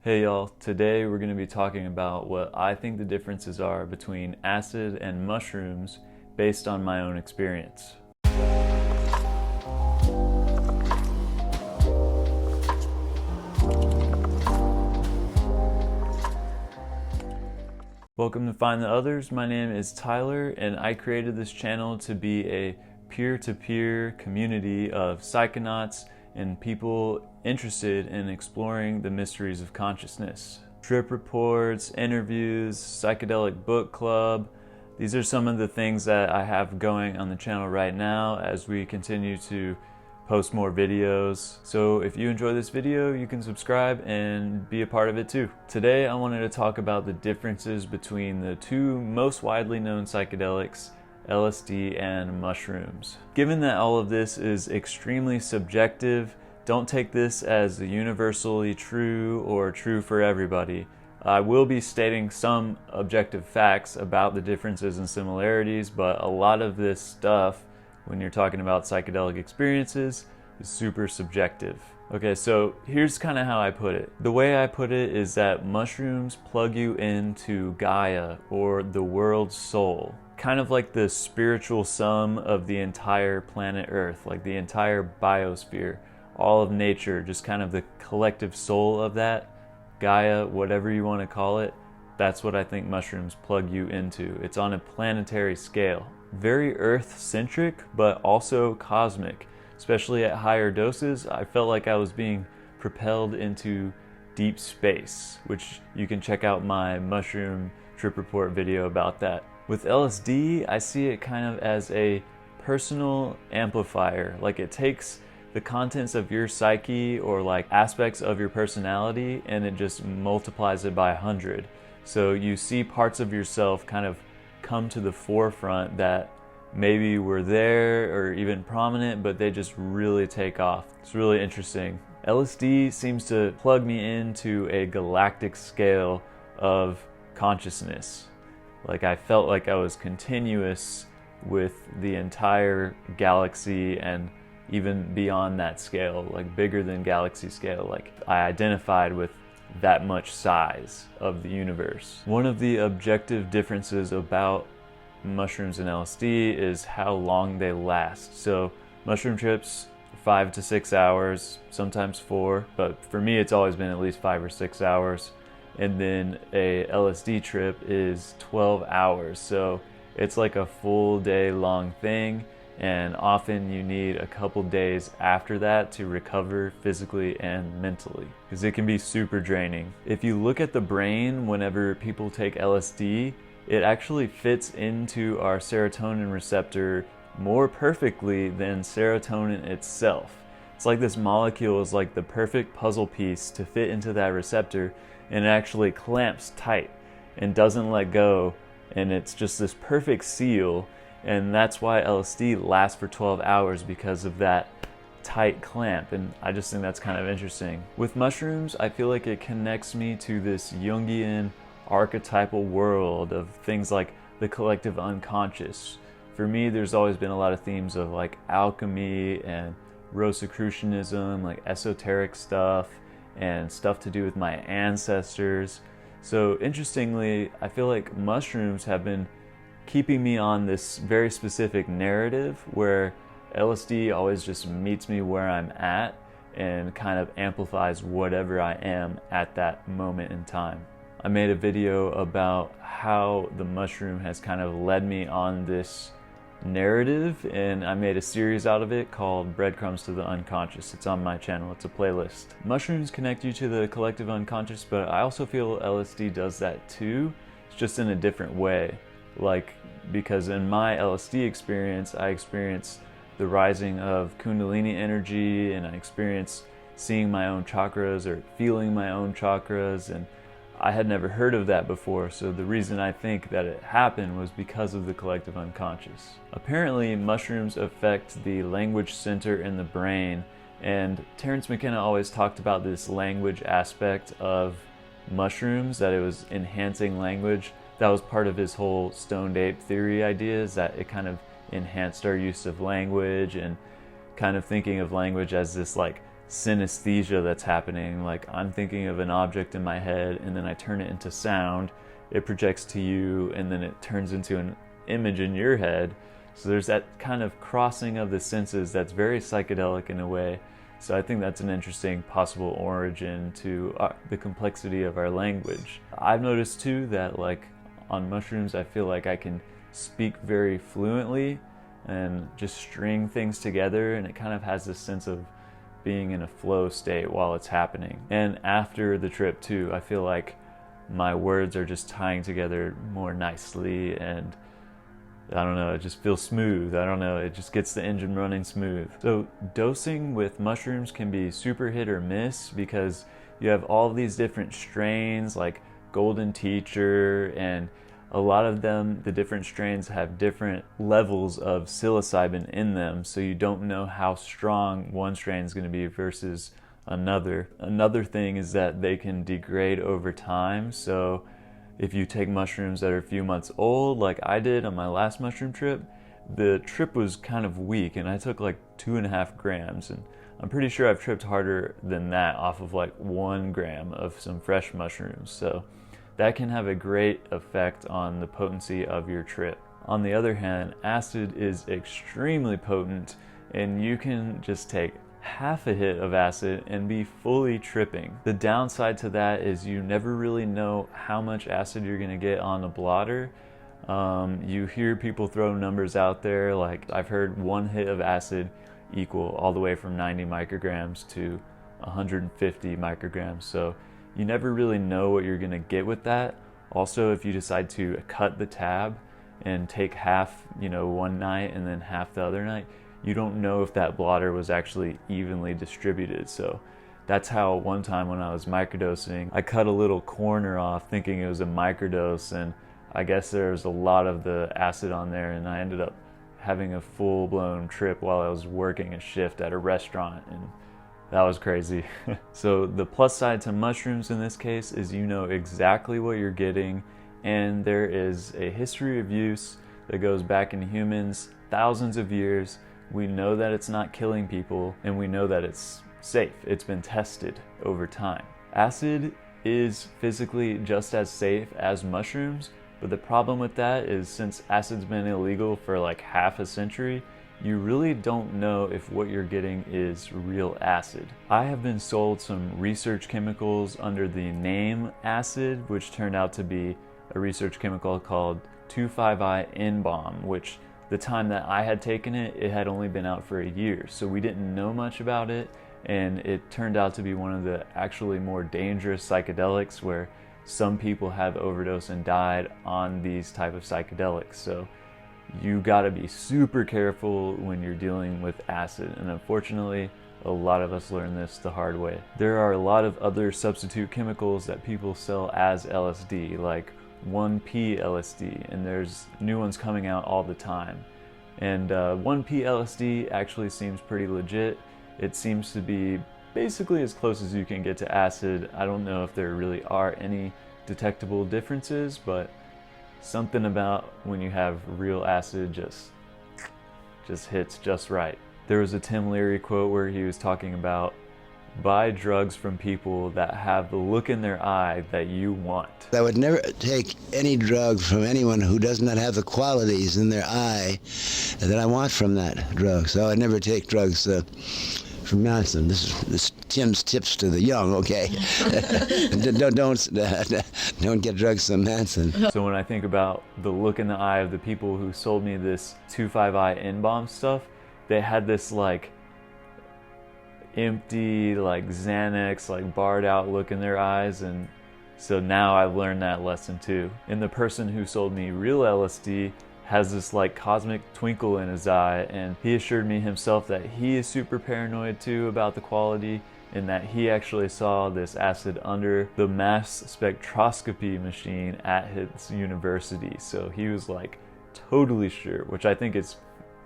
Hey y'all, today we're going to be talking about what I think the differences are between acid and mushrooms based on my own experience. Welcome to Find the Others. My name is Tyler and I created this channel to be a peer-to-peer community of psychonauts and people interested in exploring the mysteries of consciousness. Trip reports, interviews, psychedelic book club. These are some of the things that I have going on the channel right now as we continue to post more videos. So if you enjoy this video, you can subscribe and be a part of it too. Today I wanted to talk about the differences between the two most widely known psychedelics, LSD and mushrooms. Given that all of this is extremely subjective, don't take this as universally true or true for everybody. I will be stating some objective facts about the differences and similarities, but a lot of this stuff, when you're talking about psychedelic experiences, is super subjective. Okay, so here's kind of how I put it. The way I put it is that mushrooms plug you into Gaia, or the world's soul. Kind of like the spiritual sum of the entire planet Earth, like the entire biosphere, all of nature, just kind of the collective soul of that, Gaia, whatever you want to call it. That's what I think mushrooms plug you into. It's on a planetary scale. Very Earth-centric, but also cosmic. Especially at higher doses, I felt like I was being propelled into deep space, which you can check out my mushroom trip report video about that. With LSD, I see it kind of as a personal amplifier. Like it takes the contents of your psyche or like aspects of your personality and it just multiplies it by 100. So you see parts of yourself kind of come to the forefront that maybe were there or even prominent, but they just really take off. It's really interesting. LSD seems to plug me into a galactic scale of consciousness. Like I felt like I was continuous with the entire galaxy and even beyond that scale, like bigger than galaxy scale. Like I identified with that much size of the universe. One of the objective differences about mushrooms and LSD is how long they last. So mushroom trips, 5 to 6 hours, sometimes 4, but for me it's always been at least 5 or 6 hours. And then a LSD trip is 12 hours. So it's like a full day long thing. And often you need a couple days after that to recover physically and mentally, because it can be super draining. If you look at the brain whenever people take LSD, it actually fits into our serotonin receptor more perfectly than serotonin itself. It's like this molecule is like the perfect puzzle piece to fit into that receptor, and it actually clamps tight and doesn't let go, and it's just this perfect seal. And that's why LSD lasts for 12 hours, because of that tight clamp. And I just think that's kind of interesting. With mushrooms, I feel like it connects me to this Jungian archetypal world of things like the collective unconscious. For me, there's always been a lot of themes of like alchemy and Rosicrucianism, like esoteric stuff and stuff to do with my ancestors. So interestingly, I feel like mushrooms have been keeping me on this very specific narrative where LSD always just meets me where I'm at and kind of amplifies whatever I am at that moment in time. I made a video about how the mushroom has kind of led me on this narrative, and I made a series out of it called Breadcrumbs to the Unconscious. It's on my channel, it's a playlist. Mushrooms connect you to the collective unconscious, but I also feel LSD does that too. It's just in a different way. Like, because in my LSD experience, I experienced the rising of Kundalini energy, and I experienced seeing my own chakras or feeling my own chakras, and I had never heard of that before. So the reason I think that it happened was because of the collective unconscious. Apparently, mushrooms affect the language center in the brain, and Terence Mckenna always talked about this language aspect of mushrooms, that it was enhancing language. That was part of his whole stoned ape theory ideas, that it kind of enhanced our use of language and kind of thinking of language as this like synesthesia that's happening. Like, I'm thinking of an object in my head and then I turn it into sound, it projects to you, and then it turns into an image in your head. So there's that kind of crossing of the senses that's very psychedelic in a way. So I think that's an interesting possible origin to the complexity of our language. I've noticed too that, like, on mushrooms, I feel like I can speak very fluently and just string things together, and it kind of has this sense of being in a flow state while it's happening. And after the trip too, I feel like my words are just tying together more nicely, and I don't know, it just feels smooth. I don't know, it just gets the engine running smooth. So dosing with mushrooms can be super hit or miss because you have all these different strains like Golden Teacher, and a lot of them, the different strains have different levels of psilocybin in them, so you don't know how strong one strain is going to be versus another. Another thing is that they can degrade over time, so if you take mushrooms that are a few months old, like I did on my last mushroom trip, the trip was kind of weak and I took like 2.5 grams, and I'm pretty sure I've tripped harder than that off of like 1 gram of some fresh mushrooms. So that can have a great effect on the potency of your trip. On the other hand, acid is extremely potent, and you can just take half a hit of acid and be fully tripping. The downside to that is you never really know how much acid you're gonna get on a blotter. You hear people throw numbers out there, like I've heard 1 hit of acid equal all the way from 90 micrograms to 150 micrograms. So you never really know what you're gonna get with that. Also, if you decide to cut the tab and take half, one night and then half the other night, you don't know if that blotter was actually evenly distributed. So that's how one time when I was microdosing, I cut a little corner off thinking it was a microdose, and I guess there was a lot of the acid on there, and I ended up having a full-blown trip while I was working a shift at a restaurant, and that was crazy. So the plus side to mushrooms in this case is you know exactly what you're getting, and there is a history of use that goes back in humans thousands of years. We know that it's not killing people, and we know that it's safe. It's been tested over time. Acid is physically just as safe as mushrooms, but the problem with that is since acid's been illegal for like half a century, you really don't know if what you're getting is real acid. I have been sold some research chemicals under the name acid, which turned out to be a research chemical called 2,5-N-bomb, which the time that I had taken it, it had only been out for a year, so we didn't know much about it, and it turned out to be one of the actually more dangerous psychedelics where some people have overdosed and died on these type of psychedelics. So you gotta be super careful when you're dealing with acid, and unfortunately, a lot of us learn this the hard way. There are a lot of other substitute chemicals that people sell as LSD, like 1P LSD, and there's new ones coming out all the time. And 1P LSD actually seems pretty legit. It seems to be basically as close as you can get to acid. I don't know if there really are any detectable differences, but something about when you have real acid just hits just right. There was a Tim Leary quote where he was talking about buy drugs from people that have the look in their eye that you want. I would never take any drug from anyone who does not have the qualities in their eye that I want from that drug. So I'd never take drugs from Manson. This is Tim's tips to the young, okay? Don't get drugs from Manson. So when I think about the look in the eye of the people who sold me this 2,5-N-bomb stuff, they had this like empty, like Xanax, like barred out look in their eyes, and so now I've learned that lesson too. And the person who sold me real LSD has this like cosmic twinkle in his eye, and he assured me himself that he is super paranoid too about the quality, and that he actually saw this acid under the mass spectroscopy machine at his university. So he was like totally sure, which I think is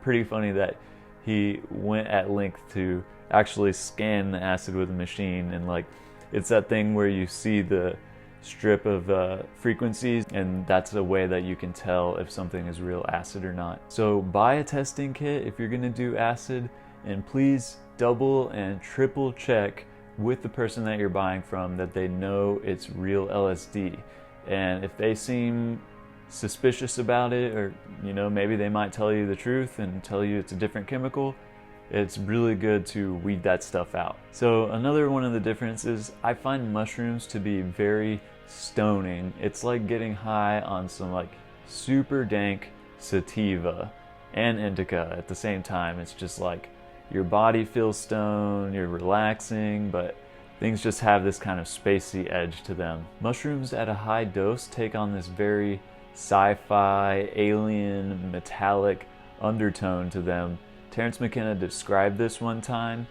pretty funny that he went at length to actually scan the acid with a machine. And like, it's that thing where you see the strip of frequencies, and that's a way that you can tell if something is real acid or not. So buy a testing kit if you're gonna do acid, and please double and triple check with the person that you're buying from that they know it's real LSD. And if they seem suspicious about it, or maybe they might tell you the truth and tell you it's a different chemical, it's really good to weed that stuff out. So another one of the differences, I find mushrooms to be very stoning. It's like getting high on some like super dank sativa and indica at the same time. It's just like your body feels stoned, you're relaxing, but things just have this kind of spacey edge to them. Mushrooms at a high dose take on this very sci-fi, alien, metallic undertone to them. Terence Mckenna described this one time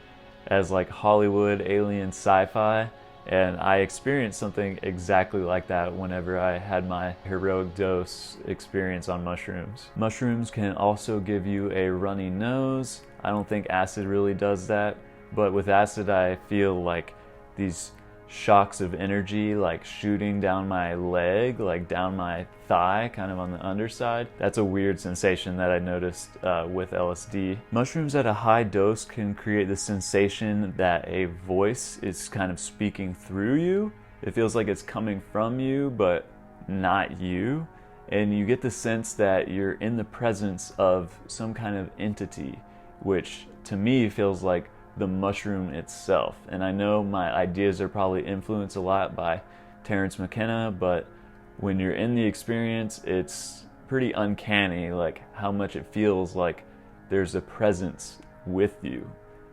as like Hollywood alien sci-fi, and I experienced something exactly like that whenever I had my heroic dose experience on mushrooms. Mushrooms can also give you a runny nose. I don't think acid really does that, but with acid I feel like these shocks of energy like shooting down my leg, like down my thigh, kind of on the underside. That's a weird sensation that I noticed with LSD. Mushrooms at a high dose can create the sensation that a voice is kind of speaking through you. It feels like it's coming from you, but not you. And you get the sense that you're in the presence of some kind of entity, which to me feels like the mushroom itself. And I know my ideas are probably influenced a lot by Terence Mckenna, but when you're in the experience, it's pretty uncanny, like how much it feels like there's a presence with you,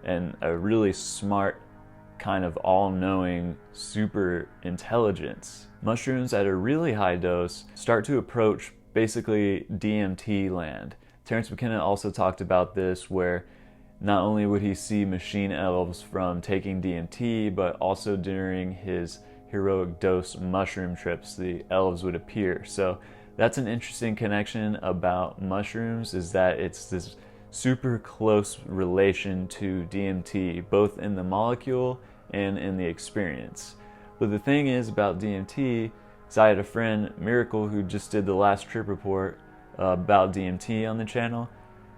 and a really smart kind of all-knowing super intelligence. Mushrooms at a really high dose start to approach basically DMT land. Terence Mckenna also talked about this, where not only would he see machine elves from taking DMT, but also during his heroic dose mushroom trips, the elves would appear. So that's an interesting connection about mushrooms, is that it's this super close relation to DMT, both in the molecule and in the experience. But the thing is about DMT, is I had a friend, Miracle, who just did the last trip report about DMT on the channel.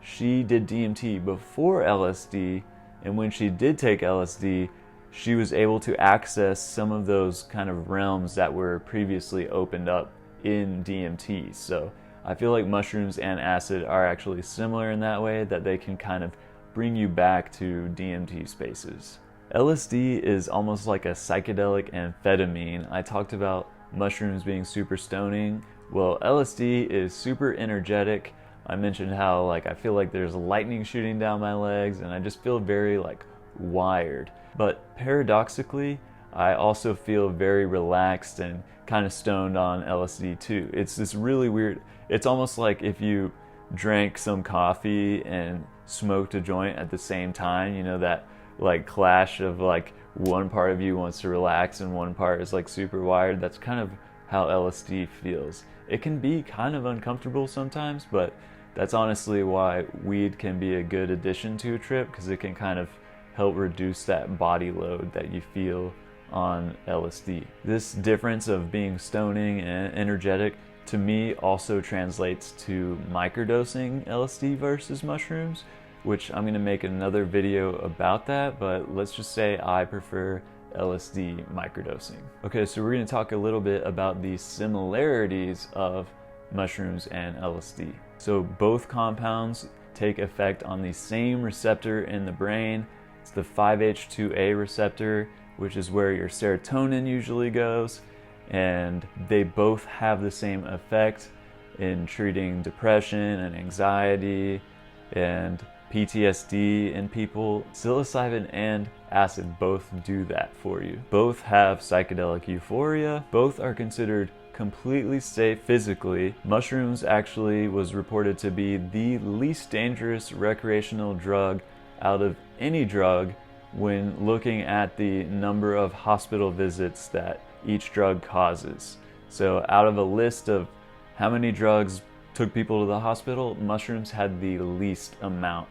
She did DMT before LSD, and when she did take LSD, she was able to access some of those kind of realms that were previously opened up in DMT. So I feel like mushrooms and acid are actually similar in that way, that they can kind of bring you back to DMT spaces. LSD is almost like a psychedelic amphetamine. I talked about mushrooms being super stoning. Well, LSD is super energetic. I mentioned how like I feel like there's lightning shooting down my legs, and I just feel very like wired. But paradoxically, I also feel very relaxed and kind of stoned on LSD too. It's this really weird, it's almost like if you drank some coffee and smoked a joint at the same time, that like clash of like one part of you wants to relax and one part is like super wired. That's kind of how LSD feels. It can be kind of uncomfortable sometimes, but that's honestly why weed can be a good addition to a trip, because it can kind of help reduce that body load that you feel on LSD. This difference of being stoning and energetic to me also translates to microdosing LSD versus mushrooms, which I'm going to make another video about that, but let's just say I prefer LSD microdosing. Okay, so we're going to talk a little bit about the similarities of mushrooms and LSD. So both compounds take effect on the same receptor in the brain. It's the 5-HT2A receptor, which is where your serotonin usually goes, and they both have the same effect in treating depression and anxiety and PTSD in people. Psilocybin and acid both do that for you. Both have psychedelic euphoria. Both are considered completely safe physically. Mushrooms actually was reported to be the least dangerous recreational drug out of any drug when looking at the number of hospital visits that each drug causes. So out of a list of how many drugs took people to the hospital, mushrooms had the least amount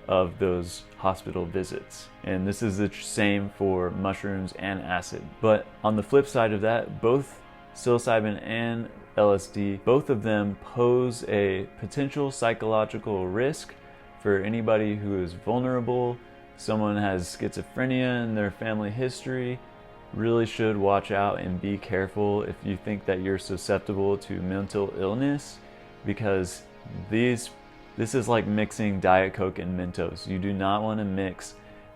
of those hospital visits. And this is the same for mushrooms and acid. But on the flip side of that, both psilocybin and LSD, both of them pose a potential psychological risk for anybody who is vulnerable someone has schizophrenia in their family history, really should watch out and be careful if you think that you're susceptible to mental illness, because this is like mixing Diet Coke and Mentos. You do not want to mix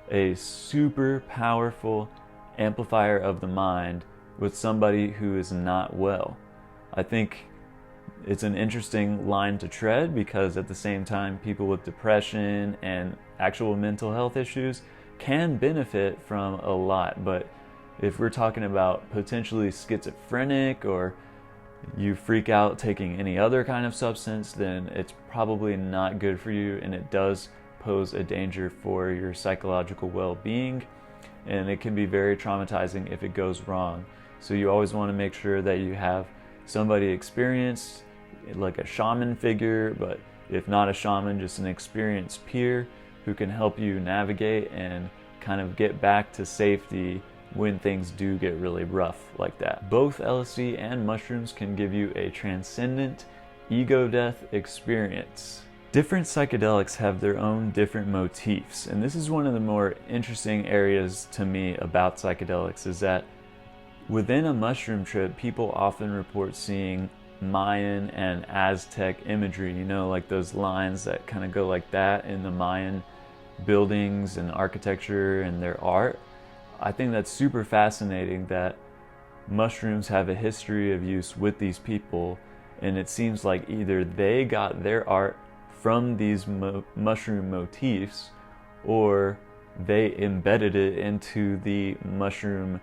a super powerful amplifier of the mind with somebody who is not well. I think it's an interesting line to tread, because at the same time, people with depression and actual mental health issues can benefit from a lot. But if we're talking about potentially schizophrenic, or you freak out taking any other kind of substance, then it's probably not good for you, and it does pose a danger for your psychological well-being, and it can be very traumatizing if it goes wrong. So you always want to make sure that you have somebody experienced, like a shaman figure, but if not a shaman, just an experienced peer who can help you navigate and kind of get back to safety when things do get really rough like that. Both LSD and mushrooms can give you a transcendent ego death experience. Different psychedelics have their own different motifs, and this is one of the more interesting areas to me about psychedelics, is that within a mushroom trip, people often report seeing Mayan and Aztec imagery, like those lines that kind of go like that in the Mayan buildings and architecture and their art. I think that's super fascinating that mushrooms have a history of use with these people, and it seems like either they got their art from these mushroom motifs, or they embedded it into the mushroom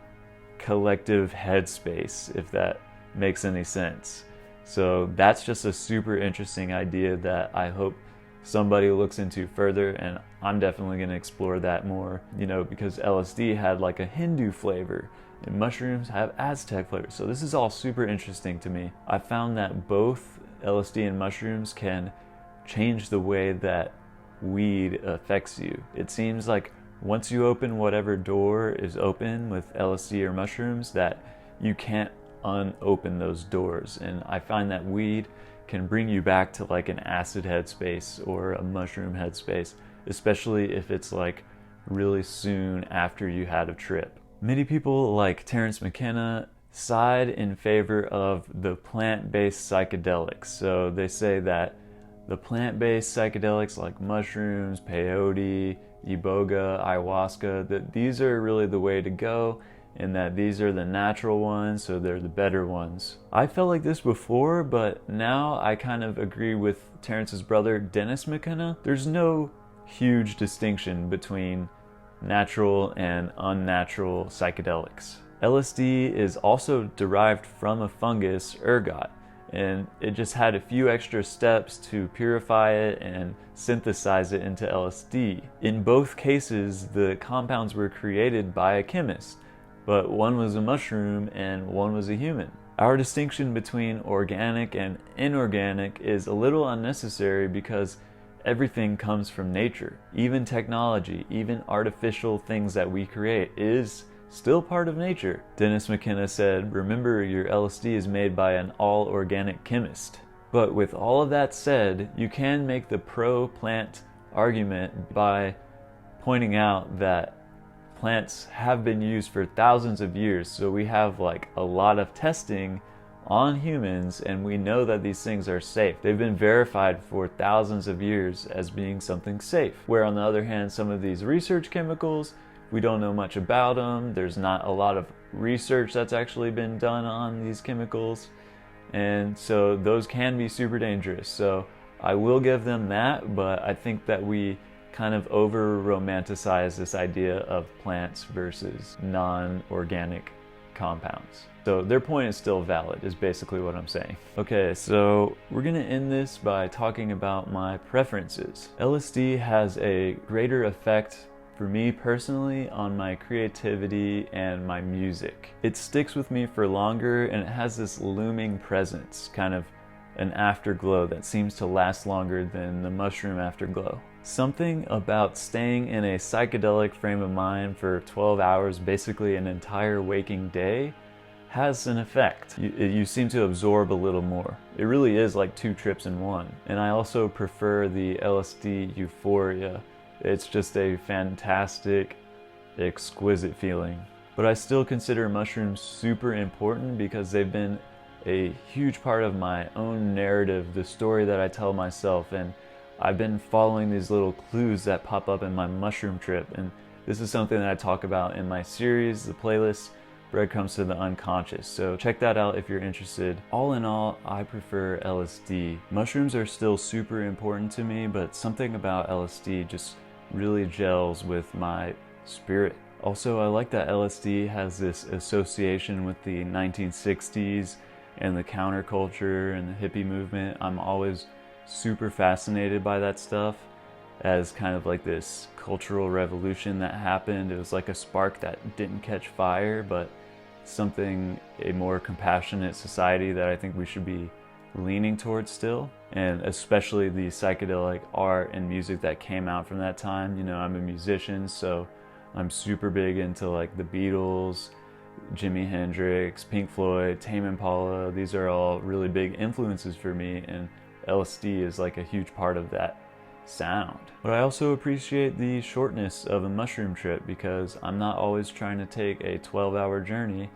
collective headspace, if that makes any sense. So that's just a super interesting idea that I hope somebody looks into further, and I'm definitely going to explore that more, because LSD had like a Hindu flavor and mushrooms have Aztec flavor. So this is all super interesting to me. I found that both LSD and mushrooms can change the way that weed affects you. It seems like once you open whatever door is open with LSD or mushrooms, that you can't unopen those doors. And I find that weed can bring you back to like an acid headspace or a mushroom headspace, especially if it's like really soon after you had a trip. Many people like Terence Mckenna side in favor of the plant-based psychedelics. So they say that the plant-based psychedelics like mushrooms, peyote, iboga, ayahuasca, that these are really the way to go, and that these are the natural ones, so they're the better ones. I felt like this before, but now I kind of agree with Terence's brother, Dennis Mckenna. There's no huge distinction between natural and unnatural psychedelics. LSD is also derived from a fungus, ergot, and it just had a few extra steps to purify it and synthesize it into LSD. In both cases, the compounds were created by a chemist, but one was a mushroom and one was a human. Our distinction between organic and inorganic is a little unnecessary, because everything comes from nature. Even technology, even artificial things that we create is still part of nature. Dennis Mckenna said, "Remember, your LSD is made by an all-organic chemist." But with all of that said, you can make the pro-plant argument by pointing out that plants have been used for thousands of years, so we have like a lot of testing on humans, and we know that these things are safe. They've been verified for thousands of years as being something safe. Where on the other hand, some of these research chemicals, we don't know much about them. There's not a lot of research that's actually been done on these chemicals, and so those can be super dangerous. So I will give them that, but I think that we kind of over-romanticize this idea of plants versus non-organic compounds. So their point is still valid, is basically what I'm saying. Okay, so we're gonna end this by talking about my preferences. LSD has a greater effect for me personally on my creativity and my music. It sticks with me for longer, and it has this looming presence, kind of an afterglow that seems to last longer than the mushroom afterglow. Something about staying in a psychedelic frame of mind for 12 hours, basically an entire waking day, has an effect. You seem to absorb a little more. It really is like 2 trips in one. And I also prefer the LSD euphoria. It's just a fantastic, exquisite feeling. But I still consider mushrooms super important because they've been a huge part of my own narrative, the story that I tell myself, and I've been following these little clues that pop up in my mushroom trip, and this is something that I talk about in my series, the playlist Breadcrumbs to the Unconscious, so check that out if you're interested. All in all, I prefer LSD. Mushrooms are still super important to me, but something about LSD just really gels with my spirit. Also, I like that LSD has this association with the 1960s and the counterculture and the hippie movement. I'm always super fascinated by that stuff as kind of like this cultural revolution that happened. It was like a spark that didn't catch fire, but something, a more compassionate society that I think we should be leaning towards still, and especially the psychedelic art and music that came out from that time. You know, I'm a musician, so I'm super big into like the Beatles, Jimi Hendrix, Pink Floyd, Tame Impala. These are all really big influences for me, and LSD is like a huge part of that sound. But I also appreciate the shortness of a mushroom trip because I'm not always trying to take a 12-hour journey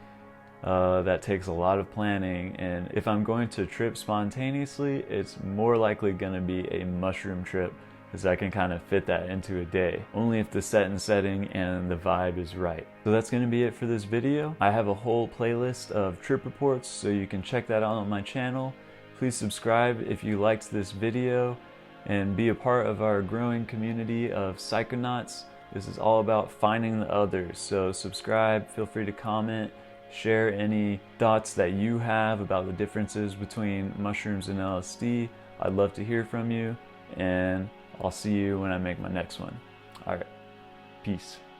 that takes a lot of planning, and if I'm going to trip spontaneously, it's more likely going to be a mushroom trip because I can kind of fit that into a day, only if the set and setting and the vibe is right. So that's going to be it for this video. I have a whole playlist of trip reports, so you can check that out on my channel. Please subscribe if you liked this video and be a part of our growing community of psychonauts. This is all about finding the others, so subscribe, feel free to comment, share any thoughts that you have about the differences between mushrooms and LSD. I'd love to hear from you, and I'll see you when I make my next one. All right, peace.